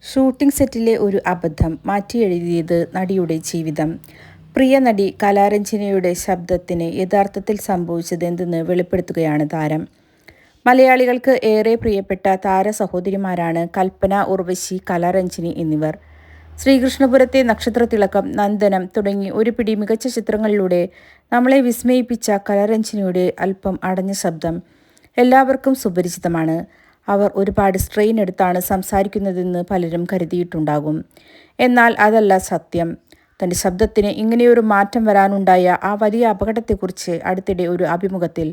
Shooting സെറ്റിലെ ഒരു അബദ്ധം മാറ്റിയെഴുതിയത് നടിയുടെ ജീവിതം. പ്രിയ നടി കലാരഞ്ജിനിയുടെ ശബ്ദത്തിന് യഥാർത്ഥത്തിൽ സംഭവിച്ചതെന്തെന്ന് വെളിപ്പെടുത്തുകയാണ് താരം. മലയാളികൾക്ക് ഏറെ പ്രിയപ്പെട്ട താര സഹോദരിമാരാണ് കൽപ്പന, ഉർവശി, കലാരഞ്ജിനി എന്നിവർ. ശ്രീകൃഷ്ണപുരത്തെ നക്ഷത്രത്തിളക്കം, നന്ദനം തുടങ്ങി ഒരു പിടി മികച്ച ചിത്രങ്ങളിലൂടെ നമ്മളെ വിസ്മയിപ്പിച്ച കലാരഞ്ജിനിയുടെ അല്പം അടഞ്ഞ ശബ്ദം എല്ലാവർക്കും സുപരിചിതമാണ്. അവർ ഒരുപാട് സ്ട്രെയിൻ എടുത്താണ് സംസാരിക്കുന്നതെന്ന് പലരും കരുതിയിട്ടുണ്ടാകും. എന്നാൽ അതല്ല സത്യം. തൻ്റെ ശബ്ദത്തിന് ഇങ്ങനെയൊരു മാറ്റം വരാനുണ്ടായ ആ വലിയ അപകടത്തെക്കുറിച്ച് അടുത്തിടെ ഒരു അഭിമുഖത്തിൽ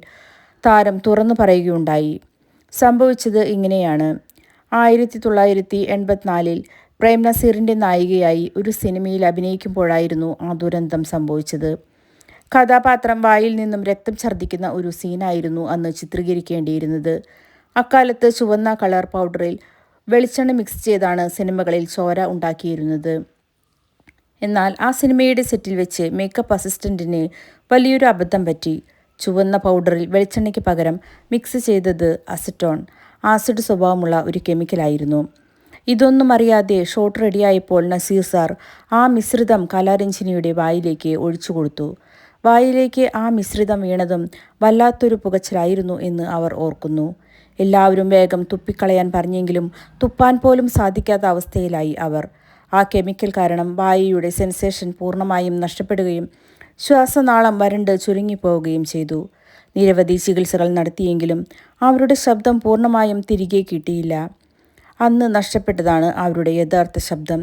താരം തുറന്നു പറയുകയുണ്ടായി. സംഭവിച്ചത് ഇങ്ങനെയാണ്. 1984 പ്രേം നസീറിൻ്റെ നായികയായി ഒരു സിനിമയിൽ അഭിനയിക്കുമ്പോഴായിരുന്നു ആ ദുരന്തം സംഭവിച്ചത്. കഥാപാത്രം വായിൽ നിന്നും രക്തം ഛർദ്ദിക്കുന്ന ഒരു സീനായിരുന്നു അന്ന് ചിത്രീകരിക്കേണ്ടിയിരുന്നത്. അക്കാലത്ത് ചുവന്ന കളർ പൗഡറിൽ വെളിച്ചെണ്ണ മിക്സ് ചെയ്താണ് സിനിമകളിൽ ചോര ഉണ്ടാക്കിയിരുന്നത്. എന്നാൽ ആ സിനിമയുടെ സെറ്റിൽ വെച്ച് മേക്കപ്പ് അസിസ്റ്റന്റിന് വലിയൊരു അബദ്ധം പറ്റി. ചുവന്ന പൗഡറിൽ വെളിച്ചെണ്ണയ്ക്ക് പകരം മിക്സ് ചെയ്തത് അസറ്റോൺ, ആസിഡ് സ്വഭാവമുള്ള ഒരു കെമിക്കലായിരുന്നു. ഇതൊന്നും അറിയാതെ ഷോട്ട് റെഡിയായപ്പോൾ നസീർ സാർ ആ മിശ്രിതം കലാരഞ്ജിനിയുടെ വായിലേക്ക് ഒഴിച്ചു കൊടുത്തു. വായിലേക്ക് ആ മിശ്രിതം വീണതും വല്ലാത്തൊരു പുകച്ചിലായിരുന്നു എന്ന് അവർ ഓർക്കുന്നു. എല്ലാവരും വേഗം തുപ്പിക്കളയാൻ പറഞ്ഞെങ്കിലും തുപ്പാൻ പോലും സാധിക്കാത്ത അവസ്ഥയിലായി അവർ. ആ കെമിക്കൽ കാരണം വായയുടെ സെൻസേഷൻ പൂർണ്ണമായും നഷ്ടപ്പെടുകയും ശ്വാസനാളം വരണ്ട് ചുരുങ്ങിപ്പോവുകയും ചെയ്തു. നിരവധി ചികിത്സകൾ നടത്തിയെങ്കിലും അവരുടെ ശബ്ദം പൂർണ്ണമായും തിരികെ കിട്ടിയില്ല. അന്ന് നഷ്ടപ്പെട്ടതാണ് അവരുടെ യഥാർത്ഥ ശബ്ദം.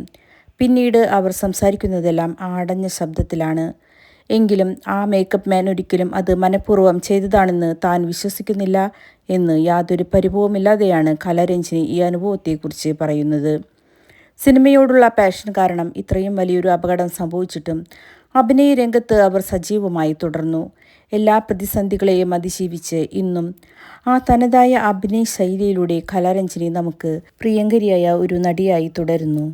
പിന്നീട് അവർ സംസാരിക്കുന്നതെല്ലാം ആ അടഞ്ഞ ശബ്ദത്തിലാണ്. എങ്കിലും ആ മേക്കപ്പ് മാൻ ഒരിക്കലും അത് മനഃപൂർവ്വം ചെയ്തതാണെന്ന് താൻ വിശ്വസിക്കുന്നില്ല എന്ന് യാതൊരു പരിഭവമില്ലാതെയാണ് കലാരഞ്ജിനി ഈ അനുഭവത്തെക്കുറിച്ച് പറയുന്നത്. സിനിമയോടുള്ള പാഷൻ കാരണം ഇത്രയും വലിയൊരു അപകടം സംഭവിച്ചിട്ടും അഭിനയ രംഗത്ത് അവർ സജീവമായി തുടർന്നു. എല്ലാ പ്രതിസന്ധികളെയും അതിജീവിച്ച് ഇന്നും ആ തനതായ അഭിനയ ശൈലിയിലൂടെ കലാരഞ്ജിനി നമുക്ക് പ്രിയങ്കരിയായ ഒരു നടിയായി തുടരുന്നു.